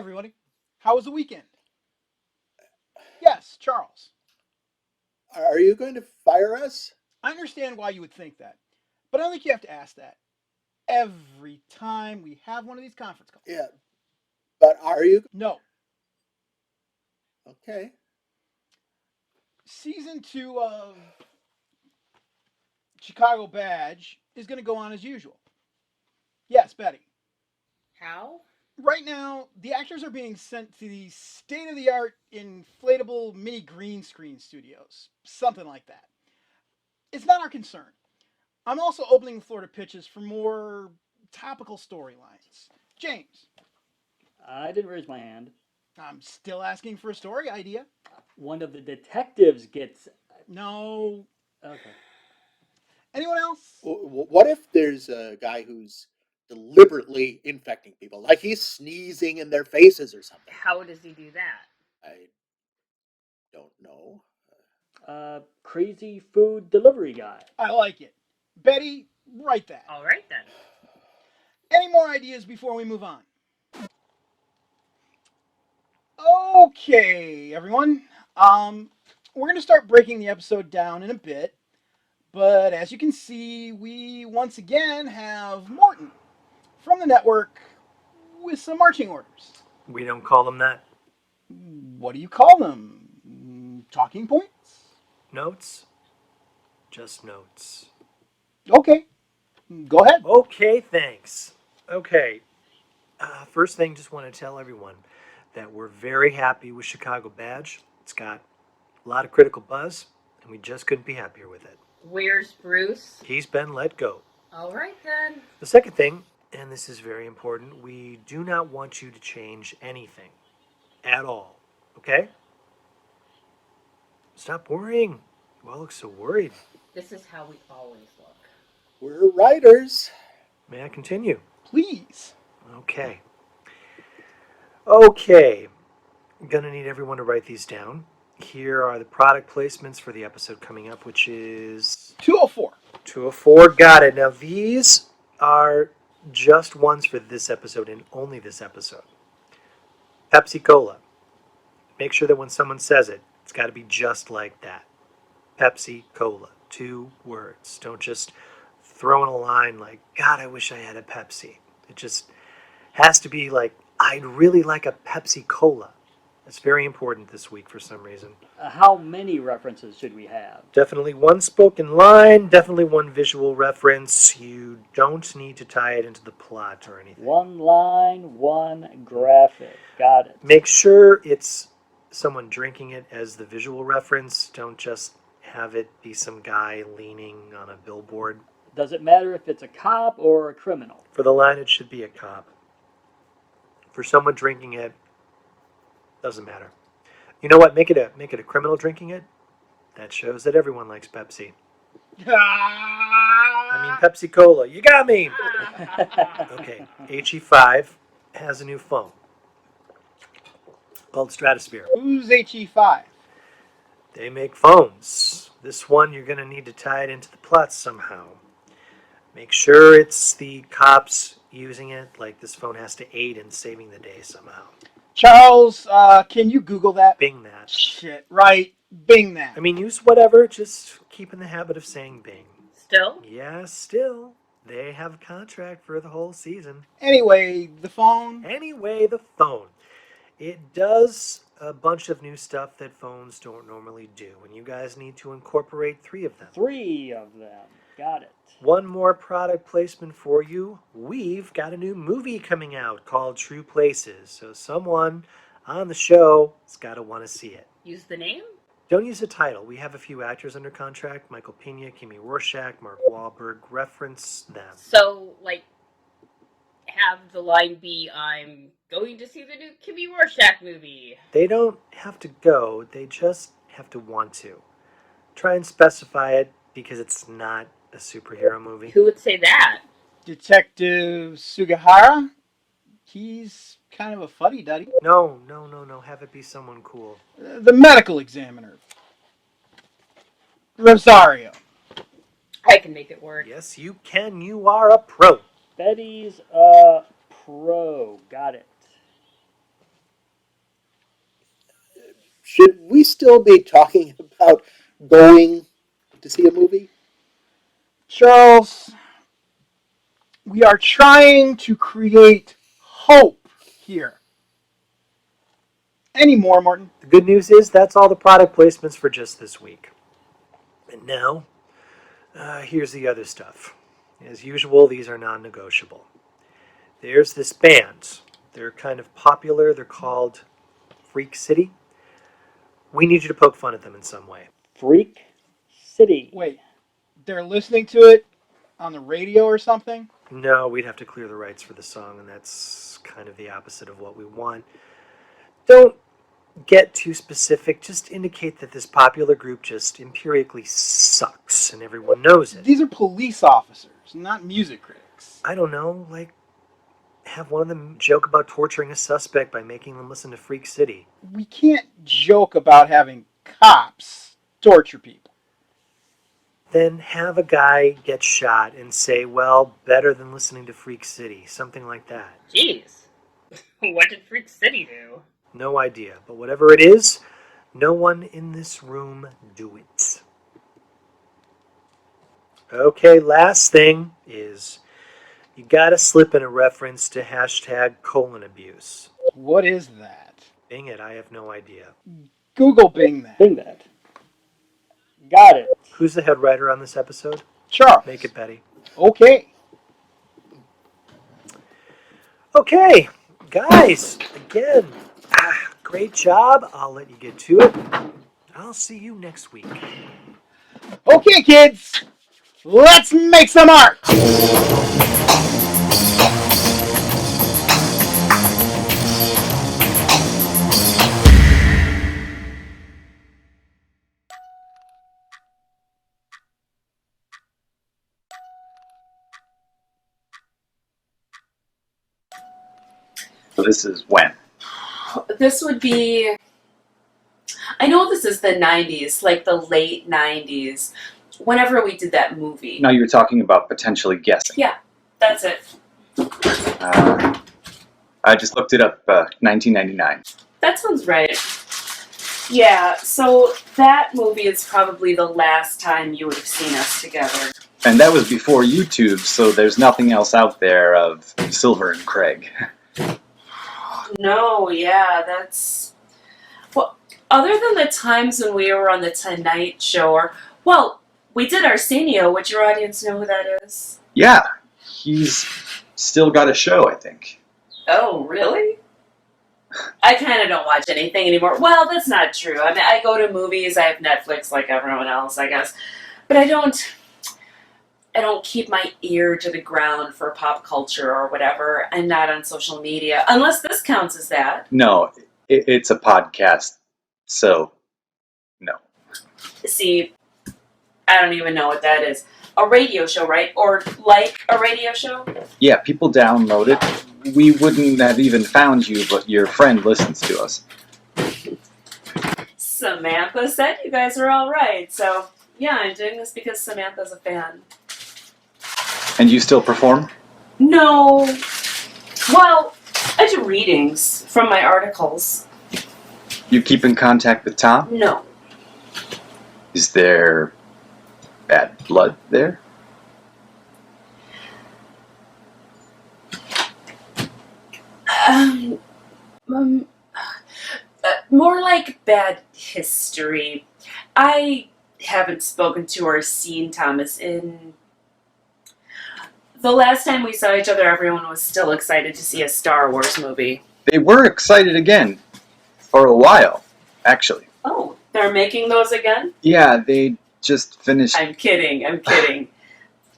everybody. How was the weekend? Yes, Charles. Are you going to fire us? I understand why you would think that, but I don't think you have to ask that every time we have one of these conference calls. Yeah, but are you? No. Okay. Season 2 of Chicago Badge is going to go on as usual. Yes, Betty. How? Right now, the actors are being sent to the state of the art inflatable mini green screen studios. Something like that. It's not our concern. I'm also opening the floor to pitches for more topical storylines. James, I didn't raise my hand. I'm still asking for a story idea. One of the detectives gets. No. Okay. Anyone else? What if there's a guy who's deliberately infecting people, like he's sneezing in their faces or something? How does he do that? I don't know. Crazy food delivery guy. I like it. Betty, write that. All right then. Any more ideas before we move on? Okay, everyone. We're going to start breaking the episode down in a bit. But as you can see, we once again have Morton from the network with some marching orders. We don't call them that. What do you call them? Talking points? Notes? Just notes. Okay, go ahead. Okay, thanks. Okay. First thing, just want to tell everyone that we're very happy with Chicago Badge. It's got a lot of critical buzz, and we just couldn't be happier with it. Where's Bruce? He's been let go. All right then. The second thing, and this is very important, we do not want you to change anything at all. Okay? Stop worrying. You all look so worried. This is how we always look. We're writers. May I continue? Please. Okay. Okay. I'm going to need everyone to write these down. Here are the product placements for the episode coming up, which is 204. 204. Got it. Now, these are just ones for this episode and only this episode. Pepsi Cola. Make sure that when someone says it, it's got to be just like that. Pepsi Cola. 2 words. Don't just throw in a line like, God, I wish I had a Pepsi. It just has to be like, I'd really like a Pepsi Cola. That's very important this week for some reason. How many references should we have? Definitely one spoken line, definitely one visual reference. You don't need to tie it into the plot or anything. One line, one graphic. Got it. Make sure it's someone drinking it as the visual reference. Don't just have it be some guy leaning on a billboard. Does it matter if it's a cop or a criminal? For the line, it should be a cop. For someone drinking it, doesn't matter. You know what? Make it a criminal drinking it. That shows that everyone likes Pepsi. I mean Pepsi Cola. You got me. Okay. HE5 has a new phone called Stratosphere. Who's HE5? They make phones. This one you're going to need to tie it into the plot somehow. Make sure it's the cops using it. Like this phone has to aid in saving the day somehow. Charles, can you Google that? Bing that. Shit, right. Bing that. I mean, use whatever. Just keep in the habit of saying Bing. Still? Yeah, still. They have a contract for the whole season. Anyway, the phone. Anyway, the phone. It does a bunch of new stuff that phones don't normally do, and you guys need to incorporate 3 of them. 3 of them. Got it. One more product placement for you. We've got a new movie coming out called True Places, so someone on the show has got to want to see it. Use the name? Don't use the title. We have a few actors under contract. Michael Pena, Kimi Rorschach, Mark Wahlberg. Reference them. So, like, have the line be, I'm going to see the new Kimi Rorschach movie. They don't have to go. They just have to want to. Try and specify it because it's not a superhero movie. Who would say that? Detective Sugihara? He's kind of a fuddy-duddy. No. Have it be someone cool. The medical examiner. Rosario. I can make it work. Yes, you can. You are a pro. Betty's a pro. Got it. should we still be talking about going to see a movie? Charles, we are trying to create hope here. Any more, Morton? The good news is that's all the product placements for just this week. And now, here's the other stuff. As usual, these are non-negotiable. There's this band. They're kind of popular. They're called Freak City. We need you to poke fun at them in some way. Freak City. Wait, they're listening to it on the radio or something? No, we'd have to clear the rights for the song, and that's kind of the opposite of what we want. Don't get too specific. Just indicate that this popular group just empirically sucks, and everyone knows it. These are police officers, not music critics. I don't know, like, have one of them joke about torturing a suspect by making them listen to Freak City. We can't joke about having cops torture people. Then have a guy get shot and say, well, better than listening to Freak City. Something like that. Jeez. What did Freak City do? No idea. But whatever it is, no one in this room do it. Okay, last thing is you gotta slip in a reference to hashtag colon abuse. What is that? Bing it, I have no idea. Google Bing that. Bing that. Got it. Who's the head writer on this episode? Charles. Make it Betty. Okay. Okay, guys, again, great job. I'll let you get to it. I'll see you next week. Okay, kids. Let's make some art. So this is when? This would be, I know this is the 90s, like the late 90s, whenever we did that movie. No, you were talking about potentially guessing. Yeah, that's it. I just looked it up, 1999. That sounds right. Yeah, so that movie is probably the last time you would have seen us together. And that was before YouTube, so there's nothing else out there of Silver and Craig. No, yeah, that's... Well, other than the times when we were on The Tonight Show, or... Well, we did Arsenio. Would your audience know who that is? Yeah, he's still got a show, I think. Oh, really? I kind of don't watch anything anymore. Well, that's not true. I mean, I go to movies. I have Netflix like everyone else, I guess. But I don't keep my ear to the ground for pop culture or whatever, and not on social media, unless this counts as that. No, it's a podcast, so no. See, I don't even know what that is. A radio show, right? Or like a radio show? Yeah, people download it. We wouldn't have even found you, but your friend listens to us. Samantha said you guys are all right, so yeah, I'm doing this because Samantha's a fan. And you still perform? No. Well, I do readings from my articles. You keep in contact with Tom? No. Is there bad blood there? More like bad history. I haven't spoken to or seen Thomas in... The last time we saw each other, everyone was still excited to see a Star Wars movie. They were excited again. For a while, actually. Oh, they're making those again? Yeah, they just finished... I'm kidding.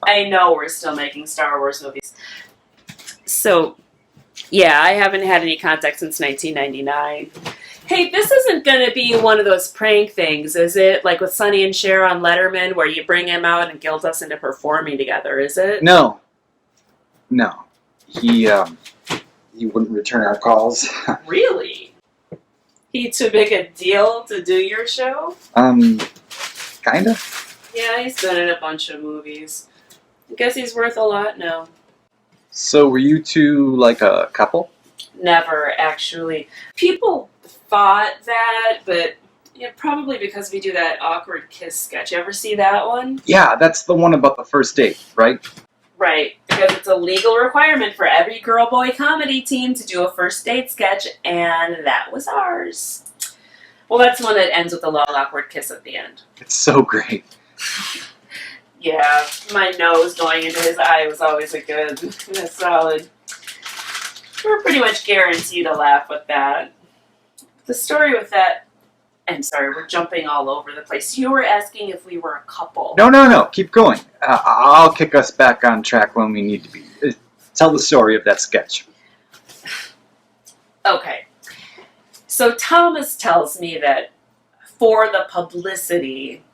I know we're still making Star Wars movies. So, yeah, I haven't had any contact since 1999. Hey, this isn't going to be one of those prank things, is it? Like with Sonny and Cher on Letterman, where you bring him out and guilt us into performing together, is it? No. He wouldn't return our calls. Really? He too big a deal to do your show? Kinda. Yeah, he's been in a bunch of movies. I guess he's worth a lot now. So were you two like a couple? Never, actually. People thought that, but yeah, probably because we do that awkward kiss sketch. You ever see that one? Yeah, that's the one about the first date, right? Right, because it's a legal requirement for every girl-boy comedy team to do a first date sketch, and that was ours. Well, that's the one that ends with a long, awkward kiss at the end. It's so great. Yeah, my nose going into his eye was always a good, solid. We're pretty much guaranteed to laugh with that. The story with that, I'm sorry, we're jumping all over the place. You were asking if we were a couple. No, keep going. I'll kick us back on track when we need to be. Tell the story of that sketch. Okay. So Thomas tells me that for the publicity,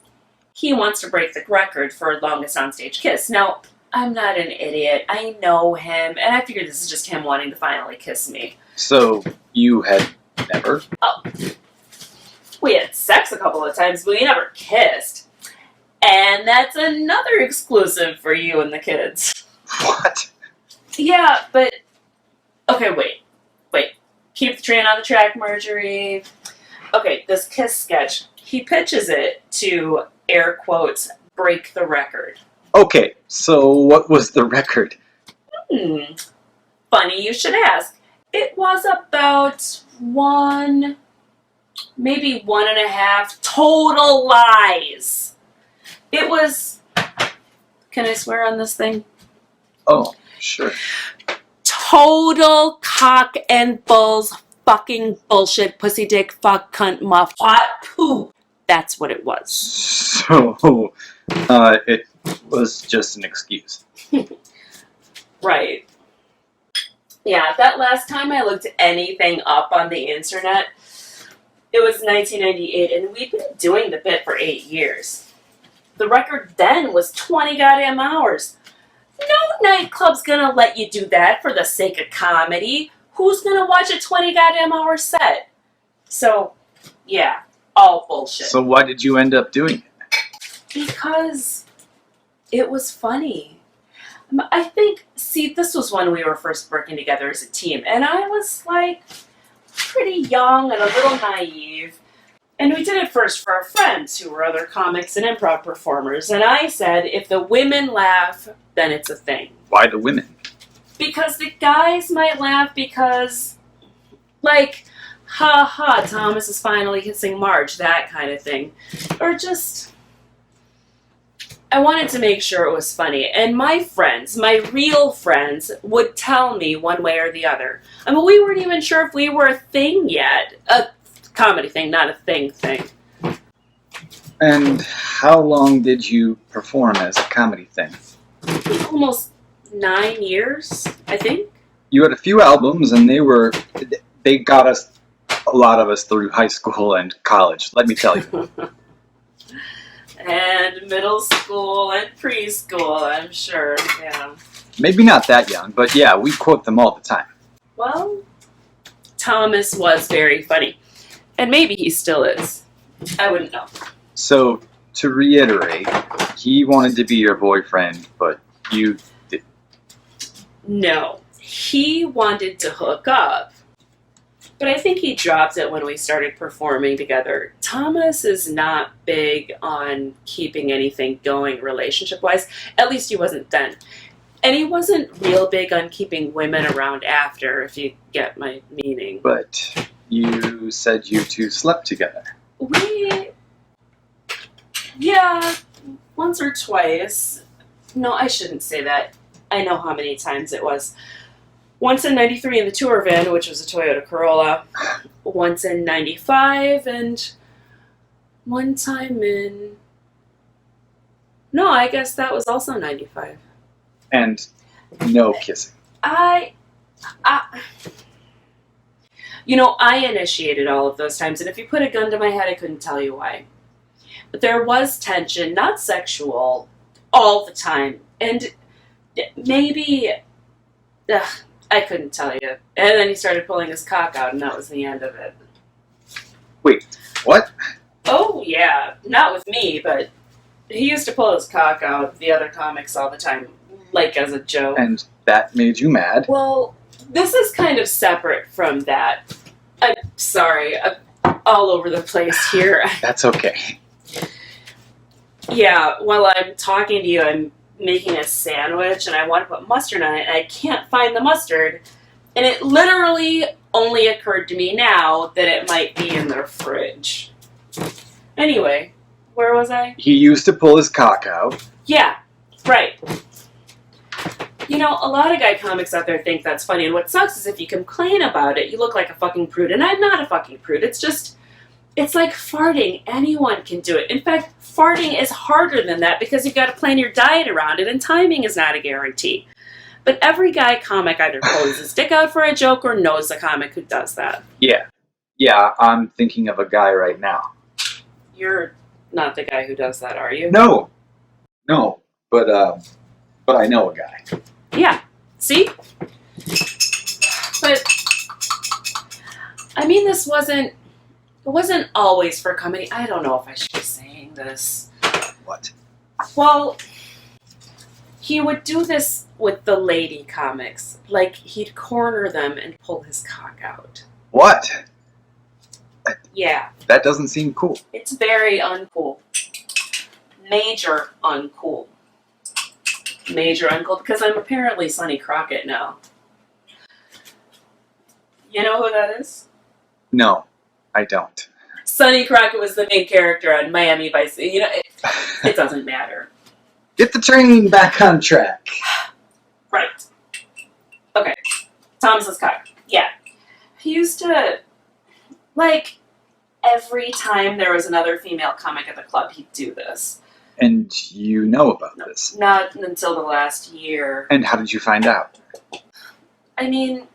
he wants to break the record for longest onstage kiss. Now, I'm not an idiot. I know him, and I figured this is just him wanting to finally kiss me. So, you had never? Oh. We had sex a couple of times, but we never kissed. And that's another exclusive for you and the kids. What? Yeah, but... Okay, wait. Keep the train on the track, Marjorie. Okay, this kiss sketch, he pitches it to, air quotes, break the record. Okay, so what was the record? Funny you should ask. It was about 1.5 total lies. It was... Can I swear on this thing? Oh, sure. Total cock and balls fucking bullshit, pussy dick, fuck, cunt, muff, hot poo. That's what it was. So, it was just an excuse. Right. Yeah, that last time I looked anything up on the internet, it was 1998, and we'd been doing the bit for 8 years. The record then was 20 goddamn hours. No nightclub's gonna let you do that for the sake of comedy. Who's gonna watch a 20 goddamn hour set? So, yeah, all bullshit. So why did you end up doing it? Because it was funny. I think, see, this was when we were first working together as a team, and I was, like, pretty young and a little naive. And we did it first for our friends who were other comics and improv performers. And I said, if the women laugh, then it's a thing. Why the women? Because the guys might laugh because, like, ha ha, Thomas is finally kissing Marge, that kind of thing. Or just, I wanted to make sure it was funny. And my friends, my real friends, would tell me one way or the other. I mean, we weren't even sure if we were a thing yet. A comedy thing, not a thing. And how long did you perform as a comedy thing? Almost 9 years, I think. You had a few albums, and they got us, a lot of us, through high school and college, let me tell you. And middle school and preschool, I'm sure, yeah. Maybe not that young, but yeah, we quote them all the time. Well, Thomas was very funny. And maybe he still is. I wouldn't know. So, to reiterate, he wanted to be your boyfriend, but you did. No. He wanted to hook up. But I think he dropped it when we started performing together. Thomas is not big on keeping anything going relationship-wise. At least he wasn't then. And he wasn't real big on keeping women around after, if you get my meaning. But you said you two slept together. Yeah, once or twice. No, I shouldn't say that. I know how many times it was. Once in 93 in the tour van, which was a Toyota Corolla. Once in 95, and one time in... No, I guess that was also 95. And no kissing. You know, I initiated all of those times, and if you put a gun to my head, I couldn't tell you why. But there was tension, not sexual, all the time. And maybe... I couldn't tell you. And then he started pulling his cock out, and that was the end of it. Wait, what? Oh, yeah. Not with me, but he used to pull his cock out with the other comics all the time, like as a joke. And that made you mad? Well, this is kind of separate from that. I'm sorry. all over the place here. That's okay. Yeah, while I'm talking to you, I'm making a sandwich and I want to put mustard on it and I can't find the mustard. And it literally only occurred to me now that it might be in the fridge. Anyway, where was I? He used to pull his cock out. Yeah, right. You know, a lot of guy comics out there think that's funny, and what sucks is if you complain about it, you look like a fucking prude. And I'm not a fucking prude. It's just, it's like farting. Anyone can do it. In fact, farting is harder than that because you've got to plan your diet around it, and timing is not a guarantee. But every guy comic either pulls his dick out for a joke or knows a comic who does that. Yeah. Yeah, I'm thinking of a guy right now. You're not the guy who does that, are you? No. But I know a guy. Yeah. See? But, I mean, it wasn't always for comedy. I don't know if I should be saying this. What? Well, he would do this with the lady comics. Like, he'd corner them and pull his cock out. What? Yeah. That doesn't seem cool. It's very uncool. Major uncool. Major uncool, because I'm apparently Sonny Crockett now. You know who that is? No, I don't. Sonny Crockett was the main character on Miami Vice. You know, it doesn't matter. Get the train back on track. Right. Okay. Thomas's cock. Yeah. He used to, like, every time there was another female comic at the club, he'd do this. And you know about this. Not until the last year. And how did you find out? I mean,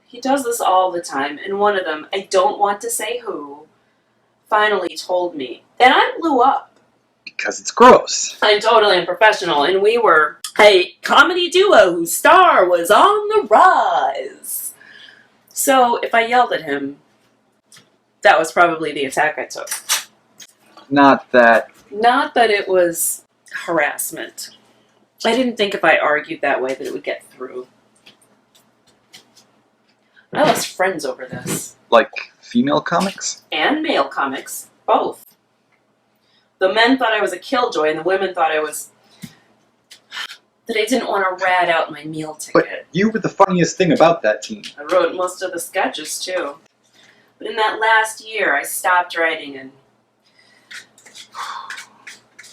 he does this all the time, and one of them, I don't want to say who, finally told me. And I blew up. Because it's gross. I'm totally unprofessional, and we were a comedy duo whose star was on the rise. So if I yelled at him, that was probably the attack I took. Not that it was harassment. I didn't think if I argued that way that it would get through. I lost friends over this. like female comics? And male comics, both. The men thought I was a killjoy, and the women thought that I didn't want to rat out my meal ticket. But you were the funniest thing about that team. I wrote most of the sketches, too. But in that last year, I stopped writing, and...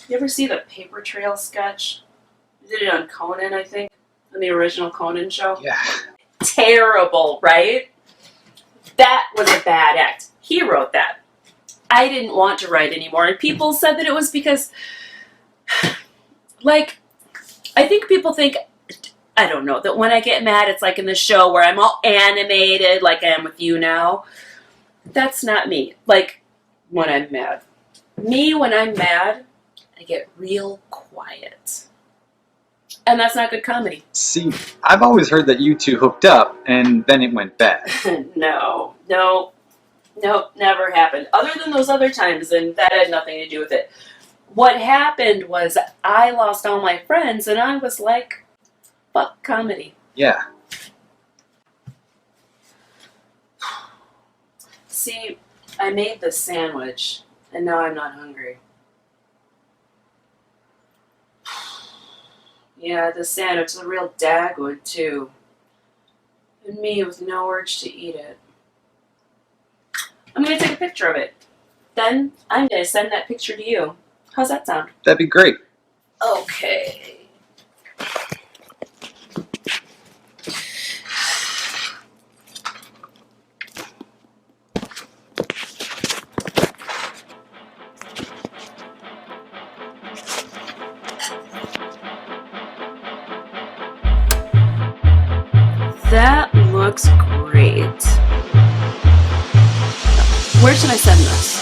You ever see the Paper Trail sketch? You did it on Conan, I think, on the original Conan show. Yeah. Terrible, right? That was a bad act. He wrote that. I didn't want to write anymore, and people said that it was because, like, I think people think, I don't know, that when I get mad, it's like in the show where I'm all animated, like I am with you now. That's not me. Like, when I'm mad. Me, when I'm mad, I get real quiet. And that's not good comedy. See, I've always heard that you two hooked up, and then it went bad. No, never happened. Other than those other times, and that had nothing to do with it. What happened was I lost all my friends, and I was like, fuck comedy. Yeah. See, I made this sandwich, and now I'm not hungry. Yeah, the sandwich is a real dagwood, too. And me with no urge to eat it. I'm going to take a picture of it. Then I'm going to send that picture to you. How's that sound? That'd be great. Okay. That looks great. Where should I send this?